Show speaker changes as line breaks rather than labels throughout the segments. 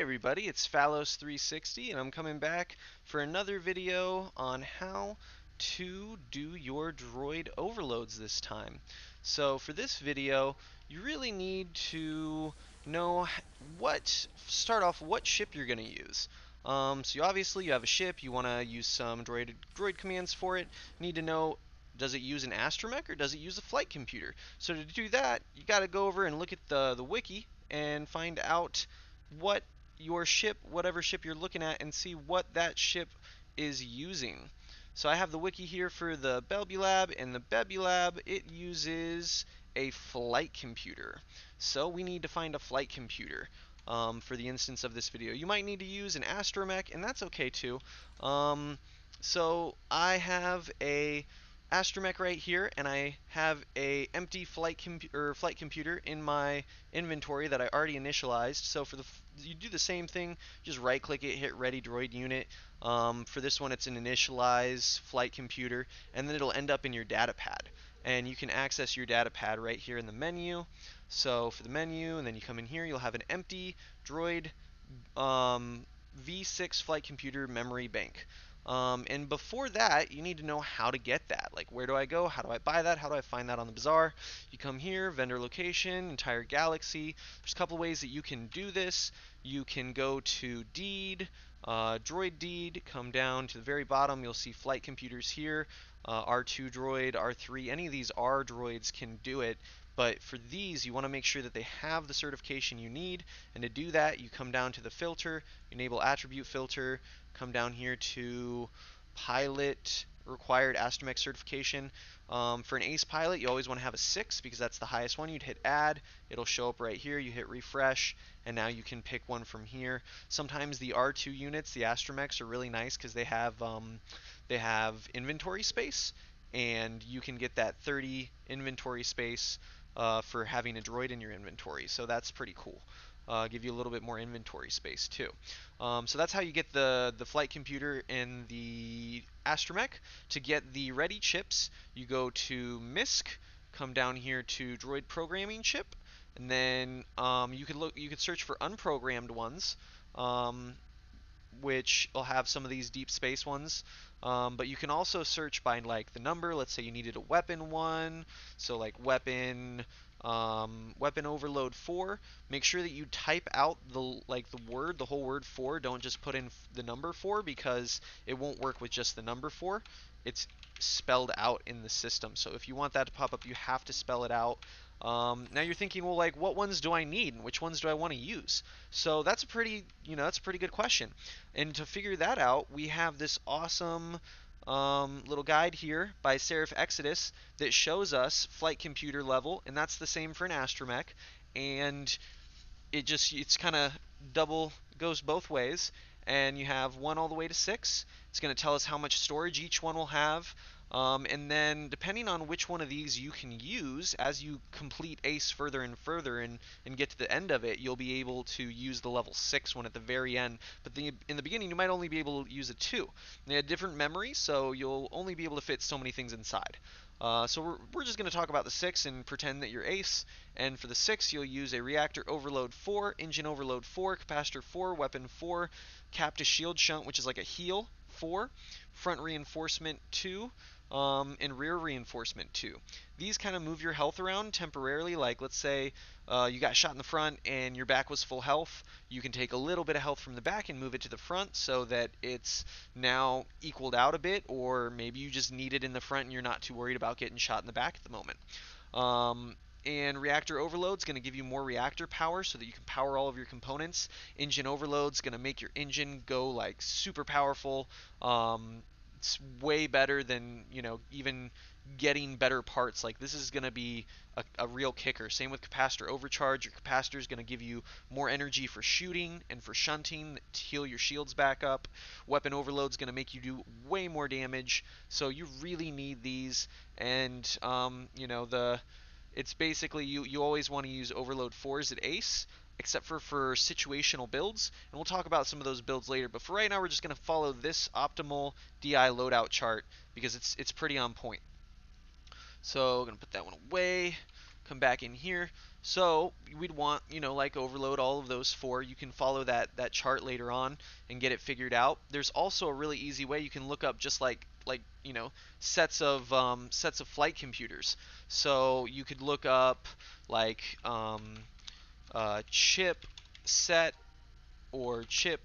everybody, it's Phalos360 and I'm coming back for another video on how to do your droid overloads this time. So for this video, you really need to know start off what ship you're going to use. So obviously you have a ship, you want to use some droid commands for it. You need to know, does it use an astromech or does it use a flight computer? So to do that, you got to go over and look at the wiki and find out what your ship, whatever ship you're looking at, and see what that ship is using. So I have the wiki here for the Belbulab, and the Belbulab, it uses a flight computer. So we need to find a flight computer for the instance of this video. You might need to use an Astromech, and that's okay too. So I have a Astromech right here, and I have a empty flight computer in my inventory that I already initialized. So you do the same thing, just right click it, hit ready droid unit. For this one it's an initialize flight computer, and then it'll end up in your data pad. And you can access your data pad right here in the menu. So for the menu, and then you come in here, you'll have an empty droid V6 flight computer memory bank. And before that, you need to know how to get that. Like, where do I go? How do I buy that? How do I find that on the bazaar? You come here, vendor location, entire galaxy. There's a couple ways that you can do this. You can go to deed, droid deed, come down to the very bottom. You'll see flight computers here, R2 droid, R3. Any of these R droids can do it. But for these, you want to make sure that they have the certification you need. And to do that, you come down to the filter, enable attribute filter, come down here to pilot required Astromech certification. For an ace pilot, you always want to have a 6 because that's the highest one. You'd hit add, it'll show up right here. You hit refresh, and now you can pick one from here. Sometimes the R2 units, the Astromechs, are really nice because they have inventory space, and you can get that 30 inventory space for having a droid in your inventory. So that's pretty cool. Give you a little bit more inventory space too. So that's how you get the flight computer and the Astromech. To get the ready chips, you go to MISC, come down here to droid programming chip, and then you could search for unprogrammed ones, which will have some of these deep space ones. But you can also search by like the number. Let's say you needed a weapon one, so like weapon overload 4. Make sure that you type out the whole word 4. Don't just put in the number 4 because it won't work with just the number 4. It's spelled out in the system. So if you want that to pop up, you have to spell it out. Now you're thinking, well, like, what ones do I need and which ones do I want to use? So that's a pretty good question. And to figure that out, we have this awesome little guide here by Seraph Exodus that shows us flight computer level, and that's the same for an Astromech. And it's kind of goes both ways, and you have 1 all the way to 6. It's going to tell us how much storage each one will have. And then depending on which one of these you can use, as you complete ACE further and further and get to the end of it, you'll be able to use the level 6 one at the very end. But in the beginning, you might only be able to use a 2. They had different memory, so you'll only be able to fit so many things inside. So we're just going to talk about the 6 and pretend that you're ACE. And for the 6, you'll use a reactor overload 4, engine overload 4, capacitor 4, weapon 4, cap to shield shunt, which is like a heal 4, front reinforcement 2, and rear reinforcement 2. These kind of move your health around temporarily. Like, let's say you got shot in the front and your back was full health. You can take a little bit of health from the back and move it to the front so that it's now equaled out a bit, or maybe you just need it in the front and you're not too worried about getting shot in the back at the moment. And reactor overload is going to give you more reactor power so that you can power all of your components. Engine overload is going to make your engine go like super powerful. It's way better than, even getting better parts. Like, this is going to be a real kicker. Same with capacitor overcharge. Your capacitor is going to give you more energy for shooting and for shunting to heal your shields back up. Weapon overload is going to make you do way more damage. So you really need these. And it's basically you always want to use overload 4s at ace, except for situational builds, and we'll talk about some of those builds later. But for right now, we're just going to follow this optimal DI loadout chart because it's pretty on point. So I'm going to put that one away, come back in here. So we'd want, like overload all of those four. You can follow that chart later on and get it figured out. There's also a really easy way you can look up just like sets of flight computers. So you could look up like chip set or chip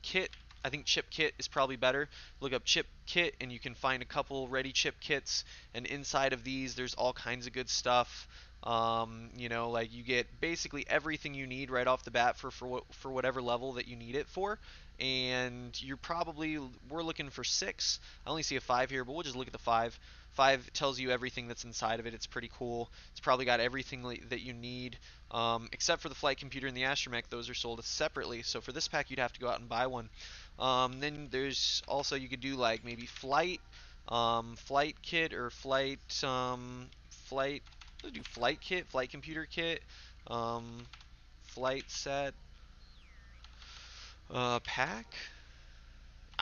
kit. I think chip kit is probably better. Look up chip kit and you can find a couple ready chip kits, and inside of these there's all kinds of good stuff. Like you get basically everything you need right off the bat for whatever level that you need it for. And we're looking for 6. I only see a 5 here, but we'll just look at the 5. 5 tells you everything that's inside of it. It's pretty cool. It's probably got everything that you need, except for the flight computer and the astromech. Those are sold separately. So for this pack, you'd have to go out and buy one. Then there's also, you could do like maybe flight kit or flight. Let's do flight kit, flight computer kit, flight set, pack.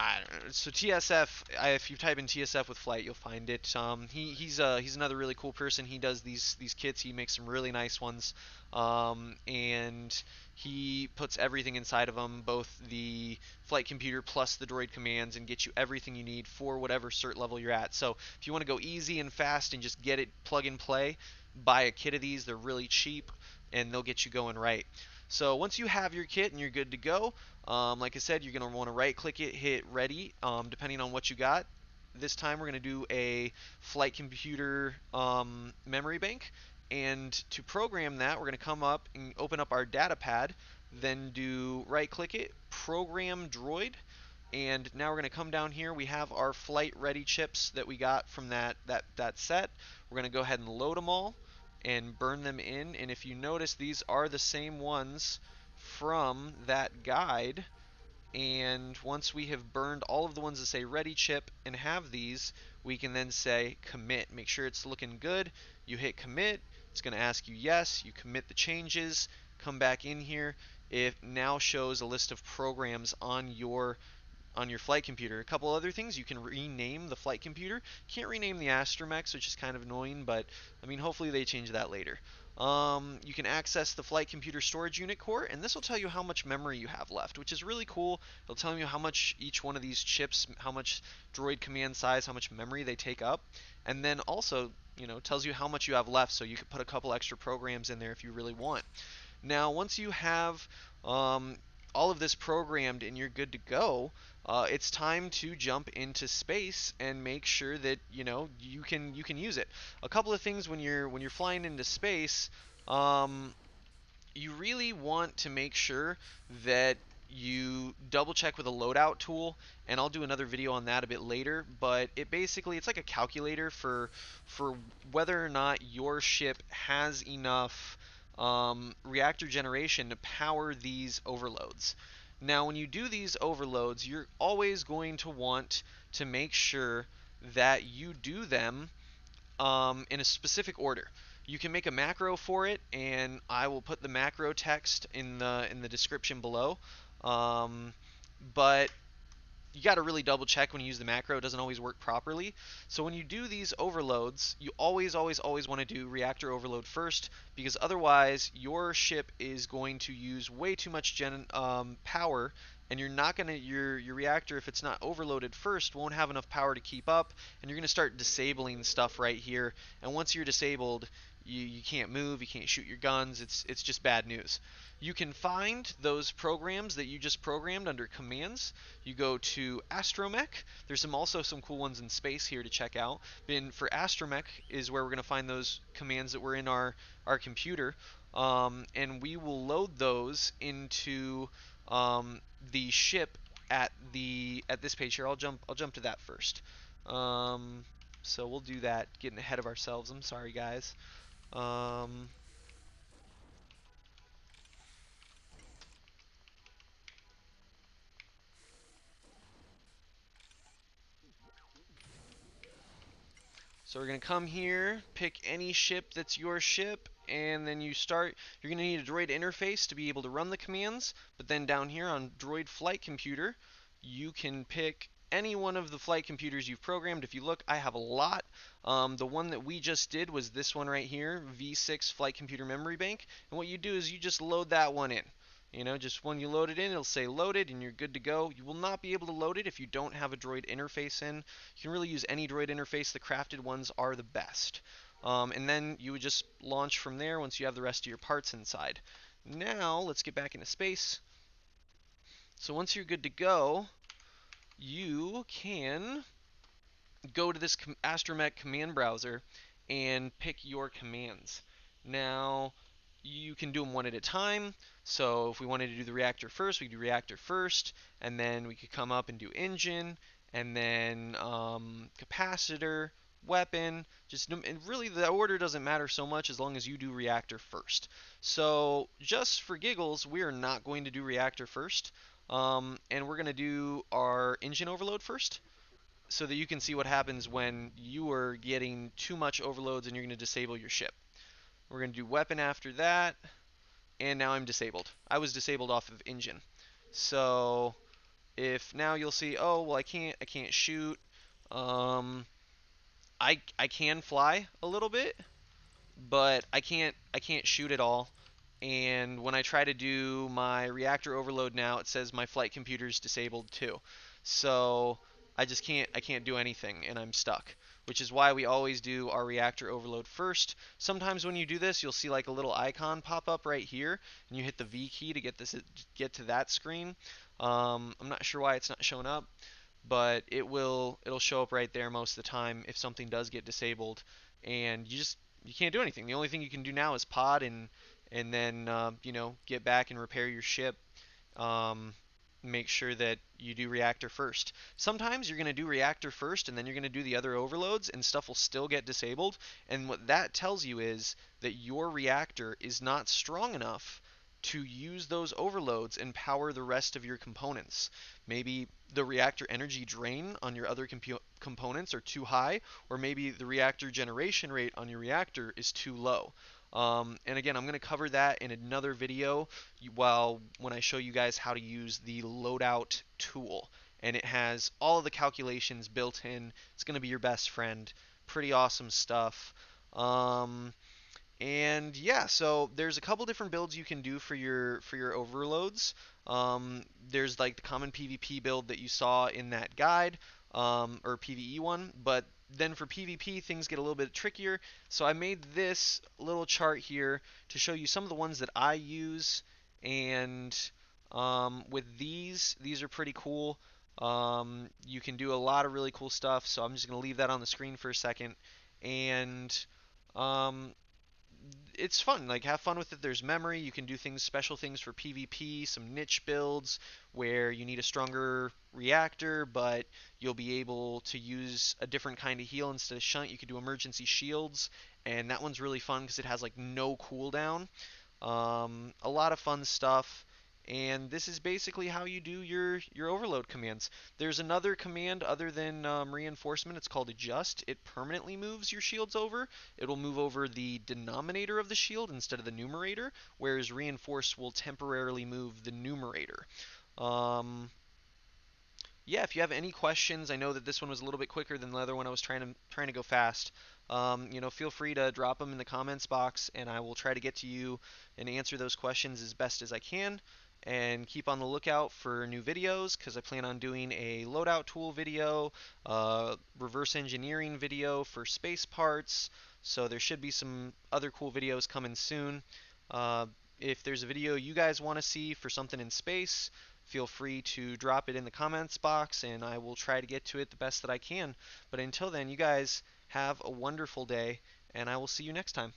I don't know. So TSF, if you type in TSF with flight, you'll find it. He's another really cool person. He does these kits. He makes some really nice ones, and he puts everything inside of them, both the flight computer plus the droid commands, and gets you everything you need for whatever cert level you're at. So if you want to go easy and fast and just get it plug and play, buy a kit of these. They're really cheap, and they'll get you going right. So once you have your kit and you're good to go, like I said, you're going to want to right click it, hit ready, depending on what you got. This time we're going to do a flight computer memory bank. And to program that, we're going to come up and open up our data pad, then do right click it, program droid. And now we're going to come down here. We have our flight ready chips that we got from that set. We're going to go ahead and load them all and burn them in. And if you notice, these are the same ones from that guide. And once we have burned all of the ones that say ready chip and have these, we can then say commit. Make sure it's looking good. You hit commit. It's going to ask you yes. You commit the changes. Come back in here. It now shows a list of programs on your flight computer. A couple other things, you can rename the flight computer. Can't rename the Astromechs, which is kind of annoying, but I mean, hopefully they change that later. You can access the flight computer storage unit core, and this will tell you how much memory you have left, which is really cool. It'll tell you how much each one of these chips, how much droid command size, how much memory they take up, and then also, tells you how much you have left, so you could put a couple extra programs in there if you really want. Now, once you have all of this programmed and you're good to go, it's time to jump into space and make sure that you can use it. A couple of things when you're flying into space, you really want to make sure that you double check with a loadout tool, and I'll do another video on that a bit later, but it's like a calculator for whether or not your ship has enough reactor generation to power these overloads. Now when you do these overloads, you're always going to want to make sure that you do them in a specific order. You can make a macro for it, and I will put the macro text in the description below. But you got to really double check when you use the macro. It doesn't always work properly. So when you do these overloads, you always want to do reactor overload first, because otherwise your ship is going to use way too much power, and you're not going to your reactor, if it's not overloaded first, won't have enough power to keep up, and you're going to start disabling stuff right here. And once you're disabled, you can't move, you can't shoot your guns. It's just bad news. You can find those programs that you just programmed under commands. You go to Astromech. There's also some cool ones in space here to check out. But for Astromech is where we're going to find those commands that were in our computer, and we will load those into the ship at this page here. I'll jump to that first. So we'll do that. Getting ahead of ourselves. I'm sorry, guys. Um, So we're going to come here, pick any ship that's your ship, and then you're going to need a droid interface to be able to run the commands, but then down here on droid flight computer, you can pick any one of the flight computers you've programmed. If you look, I have a lot. The one that we just did was this one right here, V6 Flight Computer Memory Bank. And what you do is you just load that one in. You know, just when you load it in, it'll say loaded and you're good to go. You will not be able to load it if you don't have a droid interface in. You can really use any droid interface. The crafted ones are the best. And then you would just launch from there once you have the rest of your parts inside. Now, let's get back into space. So once you're good to go, you can go to this Astromech command browser and pick your commands. Now, you can do them one at a time. So if we wanted to do the reactor first, we could do reactor first, and then we could come up and do engine, and then capacitor, weapon. And really the order doesn't matter so much as long as you do reactor first. So just for giggles, we are not going to do reactor first, and we're going to do our engine overload first, so that you can see what happens when you are getting too much overloads and you're going to disable your ship. We're going to do weapon after that, and now I'm disabled. I was disabled off of engine. So if now you'll see, oh well, I can't shoot. Um, I can fly a little bit, but I can't shoot at all. And when I try to do my reactor overload now, it says my flight computer's disabled too. So I can't do anything and I'm stuck, which is why we always do our reactor overload first. Sometimes when you do this, you'll see like a little icon pop up right here, and you hit the V key to get to that screen. I'm not sure why it's not showing up, but it'll show up right there most of the time if something does get disabled, and you can't do anything. The only thing you can do now is pod and then get back and repair your ship. Um, Make sure that you do reactor first. Sometimes you're going to do reactor first and then you're going to do the other overloads and stuff will still get disabled, and what that tells you is that your reactor is not strong enough to use those overloads and power the rest of your components. Maybe the reactor energy drain on your other components are too high, or maybe the reactor generation rate on your reactor is too low. And again, I'm going to cover that in another video when I show you guys how to use the loadout tool. And it has all of the calculations built in. It's going to be your best friend. Pretty awesome stuff. And yeah, so there's a couple different builds you can do for your overloads. There's like the common PvP build that you saw in that guide, or PvE one, but then for PvP things get a little bit trickier. So I made this little chart here to show you some of the ones that I use, and with these are pretty cool. You can do a lot of really cool stuff, so I'm just going to leave that on the screen for a second. And um, it's fun. Like, have fun with it. There's memory. You can do special things for PvP, some niche builds where you need a stronger reactor, but you'll be able to use a different kind of heal instead of shunt. You can do emergency shields, and that one's really fun because it has like no cooldown. A lot of fun stuff. And this is basically how you do your overload commands. There's another command other than reinforcement. It's called adjust. It permanently moves your shields over. It'll move over the denominator of the shield instead of the numerator, whereas reinforce will temporarily move the numerator. Um, yeah, if you have any questions, I know that this one was a little bit quicker than the other one. I was trying to go fast. Feel free to drop them in the comments box, and I will try to get to you and answer those questions as best as I can. And keep on the lookout for new videos, because I plan on doing a loadout tool video, reverse engineering video for space parts. So there should be some other cool videos coming soon. Uh, if there's a video you guys want to see for something in space, feel free to drop it in the comments box and I will try to get to it the best that I can. But until then, you guys have a wonderful day, and I will see you next time.